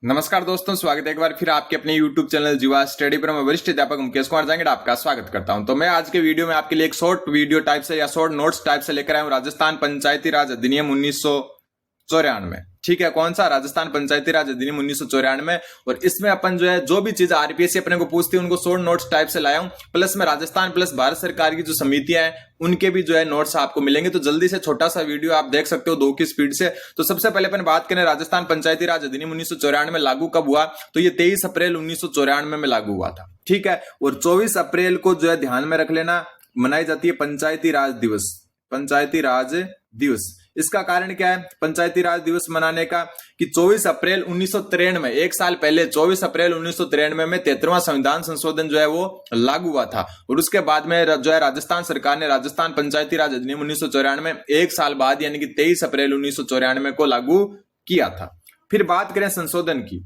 नमस्कार दोस्तों, स्वागत है एक बार फिर आपके अपने YouTube चैनल जीवा स्टडी पर। मैं वरिष्ठ अध्यापक मुकेश कुमार जांगड़ आपका स्वागत करता हूं। तो मैं आज के वीडियो में आपके लिए एक शॉर्ट वीडियो टाइप से या शॉर्ट नोट्स टाइप से लेकर आया हूं राजस्थान पंचायती राज अधिनियम 1994। ठीक है, कौन सा? राजस्थान पंचायती राज अधिनियम 1994। और इसमें अपन जो भी चीज आरपीएससी अपने को पूछती है उनको शॉर्ट नोट्स टाइप से लाया हूं। प्लस में राजस्थान प्लस भारत सरकार की जो समितियां हैं उनके भी नोट्स आपको मिलेंगे। तो जल्दी से छोटा सा वीडियो आप देख सकते हो 2 की स्पीड से। तो सबसे पहले अपन बात करें राजस्थान पंचायती राज अधिनियम 1994 में लागू कब हुआ, तो ये 23 अप्रैल 1994 में लागू हुआ था। ठीक है, और 24 अप्रैल को ध्यान में रख लेना, मनाई जाती है पंचायती राज दिवस। पंचायती राज दिवस, इसका कारण क्या है पंचायती राज दिवस मनाने का कि 24 अप्रैल 1993 में, एक साल पहले 24 अप्रैल 1993 में 73वां संविधान संशोधन वो लागू हुआ था। और उसके बाद में राजस्थान सरकार ने राजस्थान पंचायती राज अधिनियम 1994 में एक साल बाद यानी कि 23 अप्रैल 1994 को लागू किया था। फिर बात करें संशोधन की,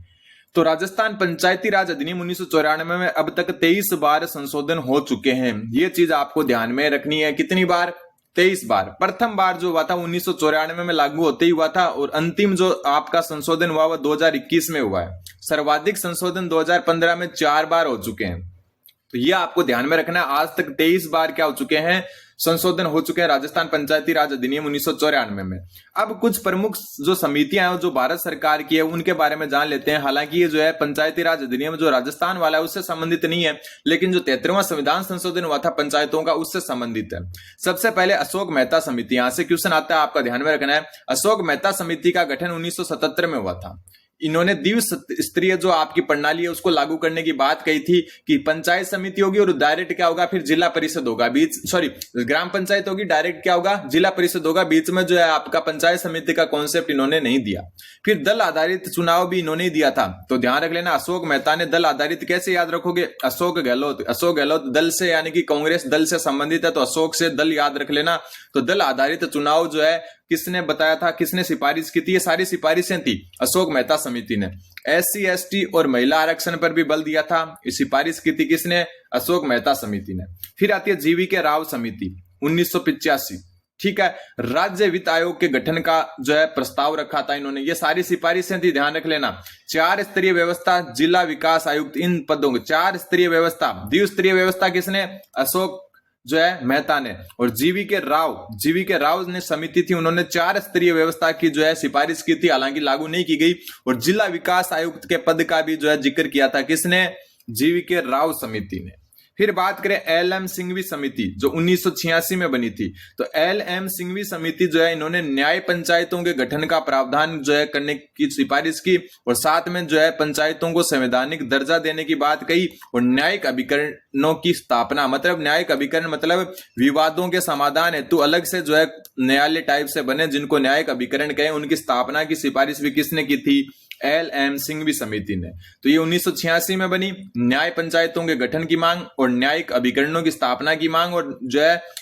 तो राजस्थान पंचायती राज अधिनियम 1994 में अब तक 23 बार संशोधन हो चुके हैं। ये चीज आपको ध्यान में रखनी है। कितनी बार? 23 बार। प्रथम बार जो हुआ था 1994 में लागू होते ही हुआ था, और अंतिम जो आपका संशोधन हुआ वह 2021 में हुआ है। सर्वाधिक संशोधन 2015 में 4 बार हो चुके हैं। तो ये आपको ध्यान में रखना है। आज तक 23 बार क्या हो चुके हैं? संशोधन हो चुके हैं राजस्थान पंचायती राज अधिनियम 1994 में। अब कुछ प्रमुख जो समितियां हैं जो भारत सरकार की है उनके बारे में जान लेते हैं। हालांकि ये पंचायती राज अधिनियम जो राजस्थान वाला है उससे संबंधित नहीं है, लेकिन जो 73वां संविधान संशोधन हुआ था पंचायतों का उससे संबंधित है। सबसे पहले अशोक मेहता समिति, यहां से क्वेश्चन आता है, आपका ध्यान में रखना है। अशोक मेहता समिति का गठन 1977 में हुआ था। इन्होंने द्विस्तरीय जो आपकी प्रणाली है उसको लागू करने की बात कही थी कि पंचायत समिति होगी और डायरेक्ट क्या होगा, फिर जिला परिषद होगा। ग्राम पंचायत होगी, डायरेक्ट क्या होगा, जिला परिषद होगा। बीच में आपका पंचायत समिति का कॉन्सेप्ट इन्होंने नहीं दिया। फिर दल आधारित चुनाव भी इन्होंने ही दिया था। तो ध्यान रख लेना, अशोक मेहता ने दल आधारित कैसे याद रखोगे? अशोक गहलोत दल से यानी कि कांग्रेस दल से संबंधित है, तो अशोक से दल याद रख लेना। तो दल आधारित चुनाव किसने बताया था, किसने सिफारिश की थी? ये सारी सिफारिशें थी अशोक मेहता समिति ने। SC ST और महिला आरक्षण पर भी बल दिया था, सिफारिश की थी किसने? अशोक मेहता समिति ने। फिर आती है GV राव समिति 1985। ठीक है, राज्य वित्त आयोग के गठन का प्रस्ताव रखा था इन्होंने। ये सारी सिफारिशें थी, ध्यान रख लेना। 4 स्तरीय व्यवस्था, जिला विकास आयुक्त, इन पदों को 4 स्तरीय व्यवस्था। द्विस्तरीय व्यवस्था किसने? अशोक मेहता ने। और GV राव ने समिति थी, उन्होंने 4 स्तरीय व्यवस्था की सिफारिश की थी, हालांकि लागू नहीं की गई। और जिला विकास आयुक्त के पद का भी जिक्र किया था किसने? GV राव समिति ने। फिर बात करें LM सिंघवी समिति जो 1986 में बनी थी। तो LM सिंघवी समिति इन्होंने न्याय पंचायतों के गठन का प्रावधान करने की सिफारिश की, और साथ में पंचायतों को संवैधानिक दर्जा देने की बात कही। और न्यायिक अभिकरणों की स्थापना, मतलब न्यायिक अभिकरण मतलब विवादों के समाधान हेतु अलग से न्यायालय टाइप से बने जिनको न्यायिक अभिकरण कहे, उनकी स्थापना की सिफारिश भी किसने की थी? LM सिंघवी समिति ने। तो ये 1986 में बनी। न्याय पंचायतों के गठन की मांग और न्यायिक अभिकरणों की स्थापना की मांग, और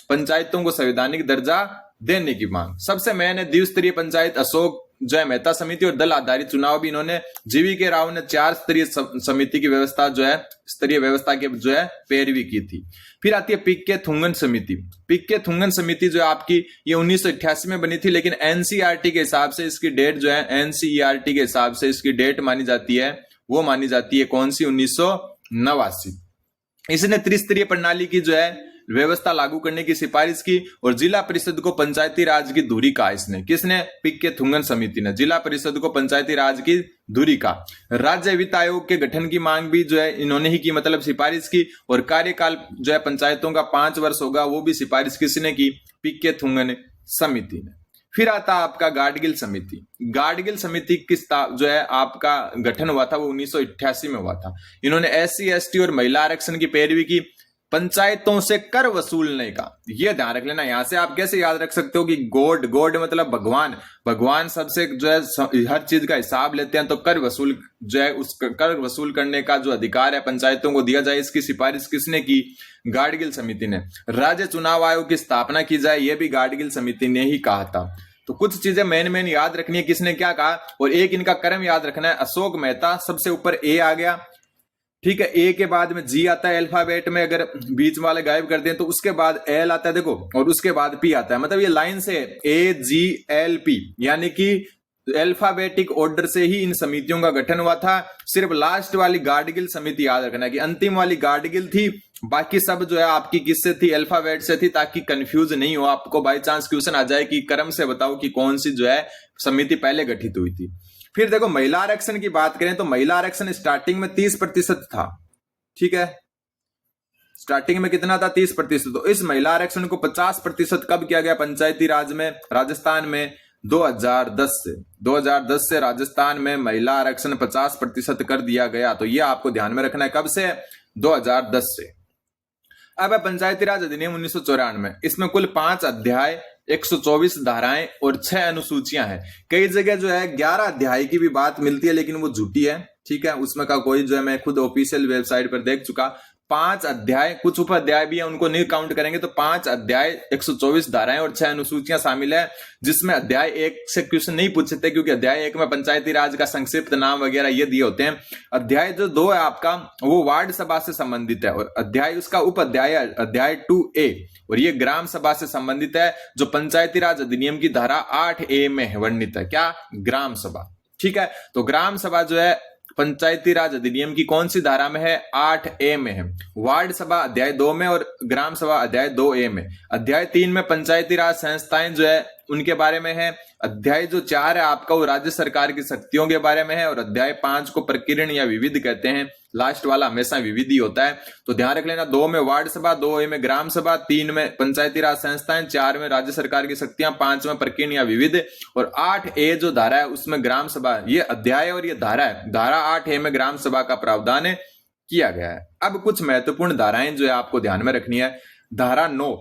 पंचायतों को संवैधानिक दर्जा देने की मांग। सबसे मेन है द्विस्तरीय पंचायत, अशोक मेहता समिति। और दल आधारित चुनाव भी इन्होंने, GV राव ने 4 स्तरीय समिति की व्यवस्था स्तरीय व्यवस्था के पैरवी की थी। फिर आती है पिक्के थुंगन समिति। पिक्के थुंगन समिति आपकी ये 1988 में बनी थी, लेकिन NCERT के हिसाब से इसकी डेट NCERT के हिसाब से इसकी डेट मानी जाती है, वो मानी जाती है कौन सी? 1989। इसने त्रिस्तरीय प्रणाली की व्यवस्था लागू करने की सिफारिश की। और जिला परिषद को पंचायती राज की धुरी कहा इसने। किसने? पिक्के थुंगन समिति ने जिला परिषद को पंचायती राज की धुरी का। राज्य वित्त आयोग के गठन की मांग भी इन्होंने ही की, मतलब सिफारिश की। और कार्यकाल पंचायतों का 5 वर्ष होगा, वो भी सिफारिश किसने की? पिक्के थुंगन समिति ने। फिर आता आपका गाडगिल समिति। गाडगिल समिति किस आपका गठन हुआ था, वो 1988 में हुआ था। इन्होंने SC ST और महिला आरक्षण की पैरवी की। पंचायतों से कर वसूलने का, यह ध्यान रख लेना। यहां से आप कैसे याद रख सकते हो कि गॉड मतलब भगवान सबसे हर चीज का हिसाब लेते हैं। तो कर वसूल उस कर वसूल करने का जो अधिकार है पंचायतों को दिया जाए, इसकी सिफारिश किसने की? गाडगिल समिति ने। राज्य चुनाव आयोग की स्थापना की जाए, यह भी गाडगिल समिति ने ही कहा था। तो कुछ चीजें मेन याद रखनी है, किसने क्या कहा। और एक इनका क्रम याद रखना है। अशोक मेहता सबसे ऊपर A आ गया, ठीक है। ए के बाद में जी आता है अल्फाबेट में, अगर बीच वाले गायब कर दें तो उसके बाद एल आता है, देखो, और उसके बाद पी आता है। मतलब ये लाइन से A G L P, यानी कि तो अल्फाबेटिक ऑर्डर से ही इन समितियों का गठन हुआ था। सिर्फ लास्ट वाली गाडगिल समिति याद रखना कि अंतिम वाली गाडगिल थी, बाकी सब जो है आपकी किससे थी, अल्फाबेट से थी, ताकि कंफ्यूज नहीं हो आपको बाई चांस क्वेश्चन आ जाए कि क्रम से बताओ कि कौन सी जो है समिति पहले गठित हुई थी। फिर देखो महिला आरक्षण की बात करें तो महिला आरक्षण स्टार्टिंग में 30% था, ठीक है, स्टार्टिंग में कितना था 30%। तो इस महिला आरक्षण को 50% कब किया गया पंचायती राज में, राजस्थान में 2010 से राजस्थान में महिला आरक्षण 50% कर दिया गया। तो ये आपको ध्यान में रखना है, कब से, 2010 से। अब है पंचायती राज अधिनियम 1994, इसमें कुल 5 अध्याय, 124 धाराएं और 6 अनुसूचियां हैं। कई जगह जो है 11 अध्याय की भी बात मिलती है, लेकिन वो झूठी है, ठीक है, उसमें का कोई जो है मैं खुद ऑफिशियल वेबसाइट पर देख चुका। 5 अध्याय, कुछ उप अध्याय भी है, उनको नहीं काउंट करेंगे, तो 5 अध्याय, 124 धाराएं और 6 अनुसूचियां शामिल है, जिसमें अध्याय 1 से क्वेश्चन नहीं पूछ सकते, क्योंकि अध्याय 1 में पंचायती राज का संक्षिप्त नाम वगैरह ये दिए होते हैं। अध्याय जो 2 है आपका, वो वार्ड सभा से संबंधित है, और अध्याय उसका उप अध्याय अध्याय 2A, और ये ग्राम सभा से संबंधित है, जो पंचायती राज अधिनियम की धारा 8A में वर्णित है। क्या, ग्राम सभा, ठीक है। तो ग्राम सभा जो है पंचायती राज अधिनियम की कौन सी धारा में है, 8A में है। वार्ड सभा अध्याय 2 में और ग्राम सभा अध्याय 2A में। अध्याय 3 में पंचायती राज संस्थाएं जो है उनके बारे में है। अध्याय जो 4 है आपका, वो राज्य सरकार की शक्तियों के बारे में है, और अध्याय 5 को प्रकीर्ण या विविध कहते हैं। लास्ट वाला हमेशा विविध ही होता है, तो ध्यान रख लेना। 2 में वार्ड सभा, 2A में ग्राम सभा, 3 में पंचायती राज संस्थाएं, 4 में राज्य सरकार की शक्तियां, 5 में प्रकीर्ण या विविध, और 8A जो धारा है उसमें ग्राम सभा। ये अध्याय और ये धारा है, धारा 8A में ग्राम सभा का प्रावधान किया गया है। अब कुछ महत्वपूर्ण धाराएं जो है आपको ध्यान में रखनी है। धारा 9,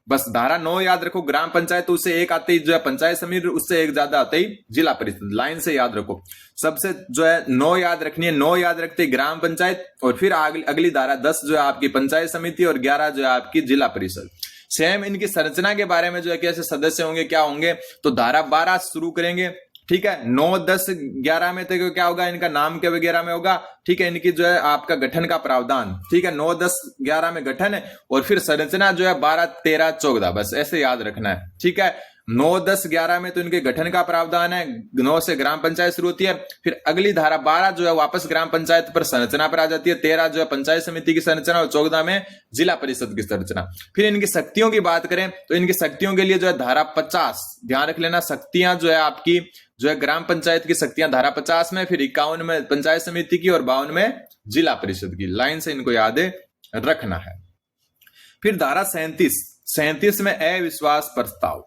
बस धारा 9 याद रखो। ग्राम पंचायत उससे एक आते ही जो है पंचायत समिति, उससे एक ज्यादा आते ही जिला परिषद, लाइन से याद रखो। सबसे जो है 9 याद रखनी है, 9 याद रखते ही ग्राम पंचायत, और फिर अगली धारा 10 जो है आपकी पंचायत समिति, और 11 जो है आपकी जिला परिषद। सेम इनकी संरचना के बारे में जो है कैसे सदस्य होंगे, क्या होंगे, तो धारा 12 शुरू करेंगे, ठीक है। 9, 10, 11 में तो क्या होगा, इनका नाम के वगैरह में होगा, ठीक है। इनकी जो है आपका गठन का प्रावधान, ठीक है। 9, 10, 11 में गठन है, और फिर संरचना जो है 12, 13, 14, बस ऐसे याद रखना है, ठीक है। 9, 10, 11 में तो इनके गठन का प्रावधान है, 9 से ग्राम पंचायत शुरू होती है, फिर अगली धारा 12 जो है वापस ग्राम पंचायत पर संरचना पर आ जाती है, 13 जो है पंचायत समिति की संरचना, और 14 में जिला परिषद की संरचना। फिर इनकी शक्तियों की बात करें तो इनकी शक्तियों के लिए जो है धारा 50, ध्यान रख लेना, शक्तियां जो है आपकी जो है ग्राम पंचायत की शक्तियां धारा 50 में, फिर 51 में पंचायत समिति की, और 52 में जिला परिषद की। लाइन से इनको याद रखना है। फिर धारा 37 में अविश्वास प्रस्ताव,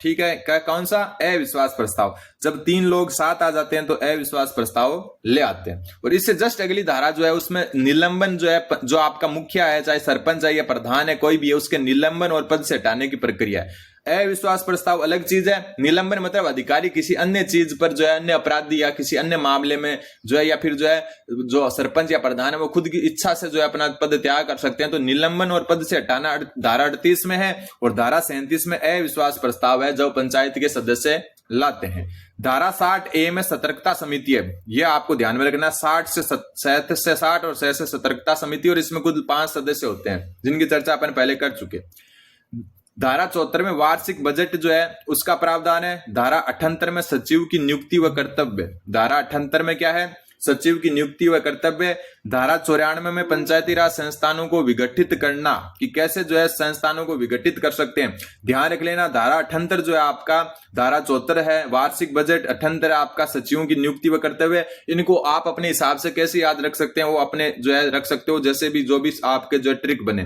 ठीक है। क्या, कौन सा, अविश्वास प्रस्ताव। जब 3 लोग साथ आ जाते हैं तो अविश्वास प्रस्ताव ले आते हैं। और इससे जस्ट अगली धारा जो है उसमें निलंबन जो है, जो आपका मुखिया है, चाहे सरपंच है या प्रधान है, कोई भी है, उसके निलंबन और पद से हटाने की प्रक्रिया है। अविश्वास प्रस्ताव अलग चीज है, निलंबन मतलब अधिकारी किसी अन्य चीज पर जो है, अन्य अपराधी या किसी अन्य मामले में जो है, या फिर जो है जो सरपंच या प्रधान है वो खुद की इच्छा से जो है अपना पद त्याग कर सकते हैं। तो निलंबन और पद से हटाना धारा 38 में है, और धारा 37 में अविश्वास प्रस्ताव है जो पंचायत के सदस्य लाते हैं। धारा 60A में सतर्कता समिति है, यह आपको ध्यान में रखना। 60 से 60 और 6 से सतर्कता समिति, और इसमें कुल 5 सदस्य होते हैं, जिनकी चर्चा अपन पहले कर चुके। धारा 74 में वार्षिक बजट जो है उसका प्रावधान है। धारा 78 में सचिव की नियुक्ति व कर्तव्य, धारा 78 में क्या है, सचिव की नियुक्ति व कर्तव्य। धारा 94 में पंचायती राज संस्थानों को विघटित करना, कि कैसे जो है संस्थानों को विघटित कर सकते हैं, ध्यान रख लेना। धारा 78 जो है आपका, धारा 74 है वार्षिक बजट, 78 आपका सचिवों की नियुक्ति व कर्तव्य। इनको आप अपने हिसाब से कैसे याद रख सकते हैं, वो अपने जो है रख सकते हो, जैसे भी जो भी आपके जो ट्रिक बने।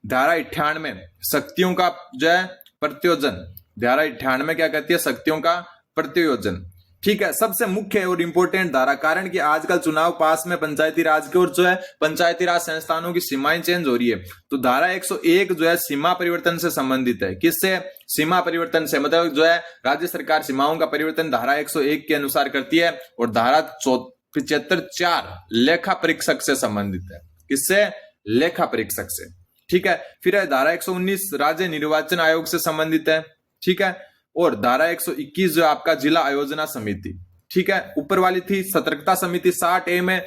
धारा 98 शक्तियों का जो है प्रत्योजन, धारा 98 क्या कहती है, शक्तियों का प्रत्योजन, ठीक है। सबसे मुख्य और इंपॉर्टेंट धारा, कारण कि आजकल चुनाव पास में पंचायती राज के और जो है पंचायती राज संस्थानों की सीमाएं चेंज हो रही है, तो धारा 101 जो है सीमा परिवर्तन से संबंधित है। किससे, सीमा परिवर्तन से, मतलब जो है राज्य सरकार सीमाओं का परिवर्तन धारा 101 के अनुसार करती है, और धारा 75(4) लेखा परीक्षक से संबंधित है। किससे, लेखा परीक्षक से, ठीक है। फिर है धारा 119 राज्य निर्वाचन आयोग से संबंधित है, ठीक है। और धारा 121 जो आपका जिला आयोजना समिति, ठीक है। ऊपर वाली थी सतर्कता समिति 60A में,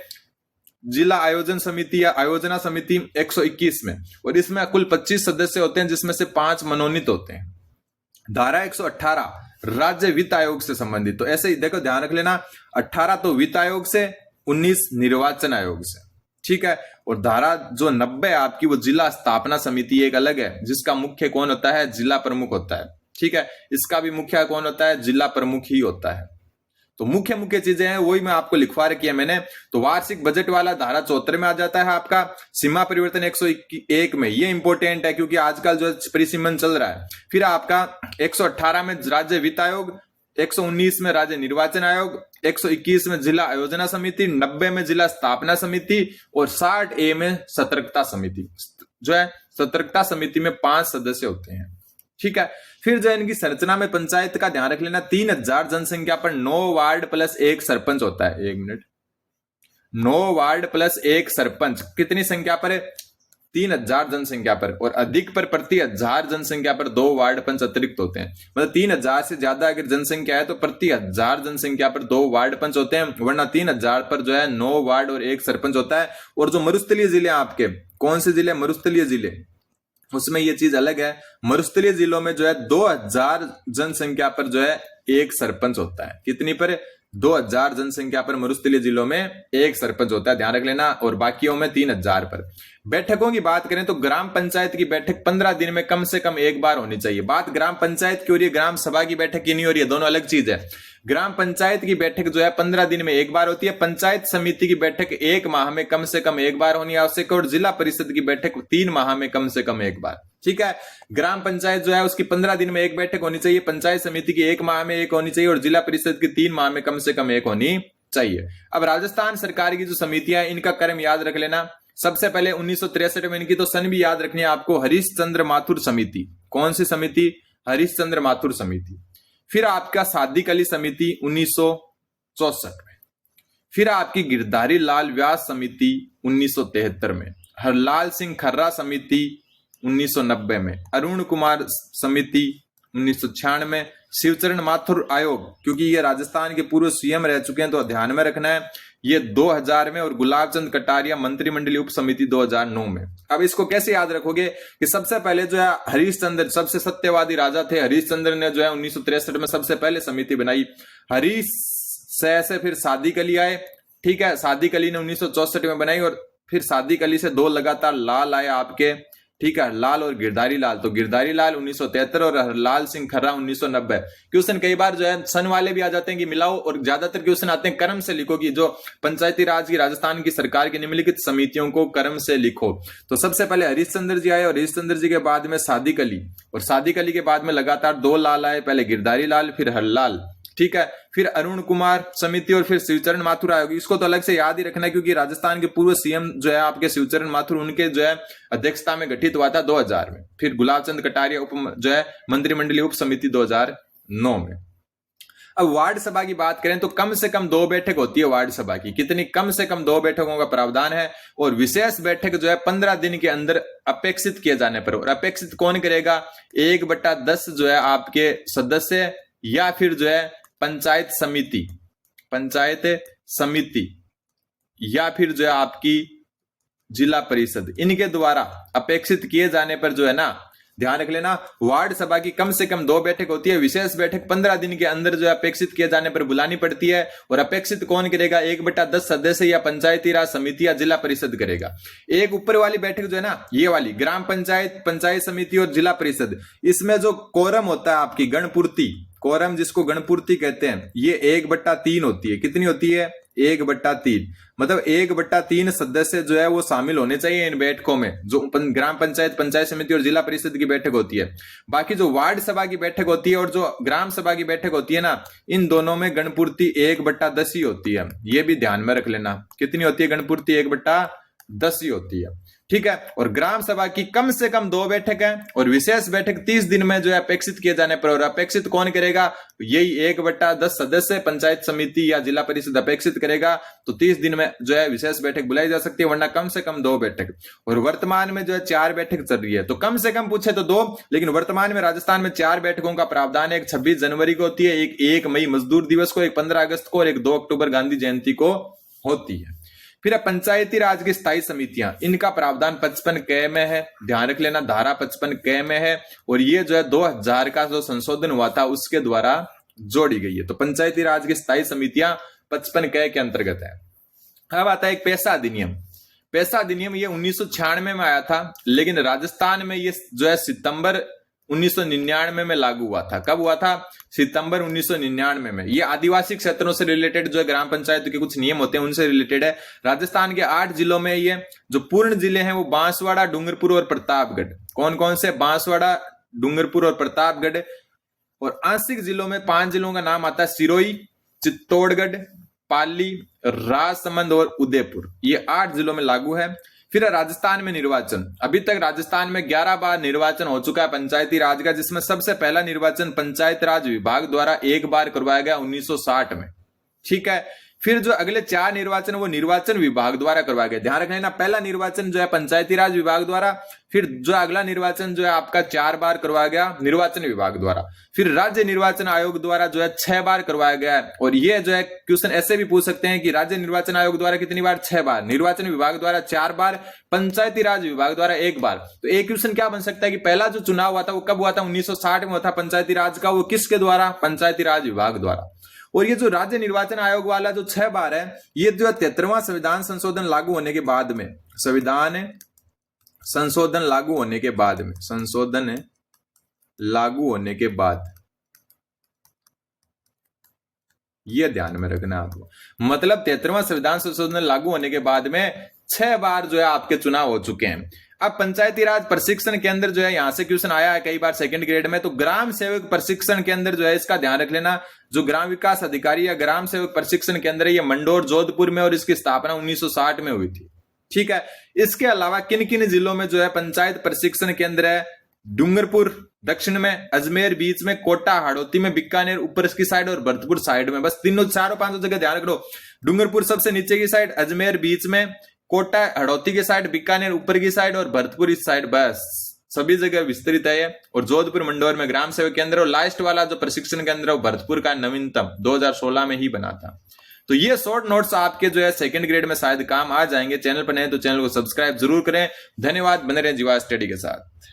जिला आयोजन समिति या आयोजना समिति 121 में, और इसमें कुल 25 सदस्य होते हैं, जिसमें से 5 मनोनीत होते हैं। धारा 118 राज्य वित्त आयोग से संबंधित। तो ऐसे ही देखो, ध्यान रख लेना, 18 तो वित्त आयोग से, 19 निर्वाचन आयोग से, ठीक है। और धारा जो 90 है आपकी, वो जिला स्थापना समिति एक अलग है, जिसका मुख्य कौन होता है? जिला प्रमुख होता है, ठीक है। इसका भी मुखिया कौन होता है? जिला प्रमुख ही होता है। तो मुख्य मुख्य चीजें हैं वही मैं आपको लिखवा रखी है मैंने। तो वार्षिक बजट वाला धारा 74 में आ जाता है आपका। सीमा परिवर्तन 101 में, ये इंपॉर्टेंट है क्योंकि आजकल जो परिसीमन चल रहा है। फिर आपका 118 में राज्य वित्त आयोग, 119 में राज्य निर्वाचन आयोग, 121 में जिला आयोजना समिति, 90 में जिला स्थापना समिति और 60A में सतर्कता समिति। जो है सतर्कता समिति में 5 सदस्य होते हैं, ठीक है। फिर जो इनकी संरचना में पंचायत का ध्यान रख लेना, 3000 जनसंख्या पर 9 वार्ड प्लस 1 सरपंच होता है। 1 मिनट, 9 वार्ड प्लस 1 सरपंच कितनी संख्या पर है? 3000 जनसंख्या पर। और अधिक पर प्रति 1000 जनसंख्या पर 2 वार्ड पंच अतिरिक्त होते हैं। मतलब 3000 से ज्यादा अगर जनसंख्या है तो प्रति 1000 जनसंख्या पर 2 वार्ड पंच होते हैं, वरना 3000 पर जो है 9 वार्ड और 1 सरपंच होता है। और जो मरुस्थलीय जिले आपके, कौन से जिले? मरुस्थलीय जिले, उसमें ये चीज अलग है। मरुस्थलीय जिलों में जो है 2000 जनसंख्या पर जो है 1 सरपंच होता है। कितनी पर? 2000 जनसंख्या पर मरुस्थलीय जिलों में 1 सरपंच होता है, ध्यान रख लेना। और बाकियों में 3000 पर। बैठकों की बात करें तो ग्राम पंचायत की बैठक 15 दिन में कम से कम एक बार होनी चाहिए। बात ग्राम पंचायत की हो रही है, ग्राम सभा की बैठक की नहीं हो रही है, दोनों अलग चीज है। ग्राम पंचायत की बैठक जो है 15 दिन में एक बार होती है। पंचायत समिति की बैठक 1 माह में कम से कम एक बार होनी आवश्यक है। और जिला परिषद की बैठक 3 माह में कम से कम एक बार, ठीक है। ग्राम पंचायत जो है उसकी 15 दिन में एक बैठक होनी चाहिए, पंचायत समिति की 1 माह में एक होनी चाहिए और जिला परिषद की 3 माह में कम से कम एक होनी चाहिए। अब राजस्थान सरकार की जो समितियां, इनका क्रम याद रख लेना। सबसे पहले 1963 में, इनकी तो सन भी याद रखनी है आपको, हरीशचंद्र माथुर समिति। कौन सी समिति? हरीशचंद्र माथुर समिति। फिर आपका सादिक अली समिति 1964 में। फिर आपकी गिरधारी लाल व्यास समिति 1973 में। हरलाल सिंह खर्रा समिति 1990 में। अरुण कुमार समिति 1996 में। शिवचरण माथुर आयोग, क्योंकि ये राजस्थान के पूर्व सीएम रह चुके हैं तो ध्यान में रखना है, ये 2000 में। और गुलाब चंद कटारिया मंत्रिमंडलीय उप समिति 2009 में। अब इसको कैसे याद रखोगे कि सबसे पहले जो है हरीशचंद्र, सबसे सत्यवादी राजा थे हरीशचंद्र ने, जो है 1963 में सबसे पहले समिति बनाई। हरीश से फिर सादिक अली आए, ठीक है। सादिक अली ने 1964 में बनाई और फिर सादिक अली से 2 लगातार लाल आए आपके, ठीक है, लाल और गिरधारी लाल। तो गिरधारी लाल 1973 और हरलाल सिंह खर्रा 1990। क्वेश्चन कई बार जो है सन वाले भी आ जाते हैं कि मिलाओ, और ज्यादातर क्वेश्चन आते हैं क्रम से लिखो कि जो पंचायती राज की राजस्थान की सरकार की निम्नलिखित समितियों को क्रम से लिखो। तो सबसे पहले हरीशचंद्र जी आए और हरीशचंद्र जी के बाद में सादिक अली, और सादिक अली के बाद में लगातार 2 लाल आए, पहले गिरधारी लाल फिर हरलाल, ठीक है। फिर अरुण कुमार समिति और फिर शिवचरण माथुर आयोग। इसको तो अलग से याद ही रखना है क्योंकि राजस्थान के पूर्व सीएम जो है आपके शिवचरण माथुर, उनके जो है अध्यक्षता में गठित हुआ था 2000 में। फिर गुलाब चंद कटारिया जो है मंत्रिमंडलीय उप समिति 2009 में। अब वार्ड सभा की बात करें तो कम से कम 2 बैठक होती है वार्ड सभा की। कितनी? कम से कम 2 बैठकों का प्रावधान है। और विशेष बैठक जो है 15 दिन के अंदर अपेक्षित किए जाने पर। और अपेक्षित कौन करेगा? 1/10 जो है आपके सदस्य, या फिर जो है पंचायत समिति, या फिर जो है आपकी जिला परिषद, इनके द्वारा अपेक्षित किए जाने पर जो है ना, ध्यान रख लेना, वार्ड सभा की कम से कम 2 बैठक होती है। विशेष बैठक 15 दिन के अंदर जो है अपेक्षित किए जाने पर बुलानी पड़ती है। और अपेक्षित कौन करेगा? 1/10 सदस्य या पंचायती राज समिति या जिला परिषद करेगा। एक ऊपर वाली बैठक जो है ना, ये वाली ग्राम पंचायत, पंचायत समिति और जिला परिषद, इसमें जो कोरम होता है आपकी गणपूर्ति, कोरम जिसको गणपूर्ति कहते हैं, ये 1/3 होती है। कितनी होती है? 1/3। मतलब 1/3 सदस्य जो है वो शामिल होने चाहिए इन बैठकों में, जो ग्राम पंचायत, पंचायत समिति और जिला परिषद की बैठक होती है। बाकी जो वार्ड सभा की बैठक होती है और जो ग्राम सभा की बैठक होती है ना, इन दोनों में गणपूर्ति 1/10 ही होती है। ये भी ध्यान में रख लेना। कितनी होती है गणपूर्ति? 1/10 ही होती है, ठीक है। और ग्राम सभा की कम से कम 2 बैठक है और विशेष बैठक 30 दिन में जो है अपेक्षित किए जाने पर। और अपेक्षित कौन करेगा? यही 1/10 सदस्य पंचायत समिति या जिला परिषद अपेक्षित करेगा। तो 30 दिन में जो है विशेष बैठक बुलाई जा सकती है, वरना कम से कम 2 बैठक। और वर्तमान में जो है 4 बैठक चल रही है। तो कम से कम पूछे तो 2, लेकिन वर्तमान में राजस्थान में 4 बैठकों का प्रावधान है। एक 26 जनवरी को होती है, एक 1 मई मजदूर दिवस को, एक 15 अगस्त को और एक 2 अक्टूबर गांधी जयंती को होती है। फिर पंचायती राज की स्थायी समितियां, इनका प्रावधान 55 क में है, ध्यान रख लेना, धारा 55 क में है, और ये जो है 2000 का जो संशोधन हुआ था उसके द्वारा जोड़ी गई है। तो पंचायती राज की स्थायी समितियां 55 क के अंतर्गत है। अब आता है एक पैसा अधिनियम। पैसा अधिनियम ये 1996 में आया था, लेकिन राजस्थान में ये जो है सितंबर 1999 में लागू हुआ था। कब हुआ था? सितंबर 1999 में। ये आदिवासी क्षेत्रों से रिलेटेड जो है ग्राम पंचायत के कुछ नियम होते हैं उनसे रिलेटेड है। राजस्थान के 8 जिलों में ये जो पूर्ण जिले हैं वो बांसवाड़ा, डूंगरपुर और प्रतापगढ़। कौन कौन से? बांसवाड़ा, डूंगरपुर और प्रतापगढ़। और आंशिक जिलों में 5 जिलों का नाम आता है सिरोही, चित्तौड़गढ़, पाली, राजसमंद और उदयपुर। ये 8 जिलों में लागू है। फिर राजस्थान में निर्वाचन। अभी तक राजस्थान में 11 बार निर्वाचन हो चुका है पंचायती राज का, जिसमें सबसे पहला निर्वाचन पंचायत राज विभाग द्वारा 1 बार करवाया गया 1960 में। ठीक है। फिर जो अगले 4 निर्वाचन वो निर्वाचन विभाग द्वारा करवाया गया। ध्यान रखना, पहला निर्वाचन जो है पंचायती राज विभाग द्वारा, फिर जो अगला निर्वाचन जो है आपका 4 बार करवाया गया निर्वाचन विभाग द्वारा, फिर राज्य निर्वाचन आयोग द्वारा जो है 6 बार करवाया गया है। और ये जो है क्वेश्चन ऐसे भी पूछ सकते हैं कि राज्य निर्वाचन आयोग द्वारा कितनी बार? 6 बार, निर्वाचन विभाग द्वारा 4 बार, पंचायती राज विभाग द्वारा 1 बार। तो एक क्वेश्चन क्या बन सकता है कि पहला जो चुनाव हुआ था वो कब हुआ था? 1960 में हुआ था पंचायती राज का। वो किसके द्वारा? पंचायती राज विभाग द्वारा। और ये जो राज्य निर्वाचन आयोग वाला जो 6 बार है, ये जो 73वां संविधान संशोधन लागू होने के बाद में, संविधान संशोधन लागू होने के बाद में, संशोधन लागू होने के बाद, ये ध्यान में रखना आपको। मतलब 73वां संविधान संशोधन लागू होने के बाद में 6 बार जो है आपके चुनाव हो चुके हैं। अब पंचायती राज प्रशिक्षण केंद्र जो है, यहां से क्वेश्चन आया है कई बार सेकंड ग्रेड में, तो ग्राम सेवक प्रशिक्षण केंद्र जो है इसका ध्यान रख लेना। जो ग्राम विकास अधिकारी या ग्राम सेवक प्रशिक्षण केंद्र है ये मंडोर, जोधपुर में, और इसकी स्थापना 1960 में हुई थी। ठीक है। इसके अलावा किन किन जिलों में जो है पंचायत प्रशिक्षण केंद्र है? डूंगरपुर दक्षिण में, अजमेर बीच में, कोटा हाड़ौती में, बीकानेर ऊपर की साइड और भरतपुर साइड में। बस तीनों 4-5 जगह ध्यान रखो। डूंगरपुर सबसे नीचे की साइड, अजमेर बीच में, कोटा हड़ौती की साइड, बीकानेर ऊपर की साइड और भरतपुर इस साइड। बस सभी जगह विस्तृत है। और जोधपुर मंडोर में ग्राम सेवक केंद्र, और लास्ट वाला जो प्रशिक्षण केंद्र है वो भरतपुर का नवीनतम 2016 में ही बना था। तो ये शॉर्ट नोट्स आपके जो है सेकंड ग्रेड में शायद काम आ जाएंगे। चैनल पर नए तो चैनल को सब्सक्राइब जरूर करें। धन्यवाद। बने रहें जीवा स्टडी के साथ।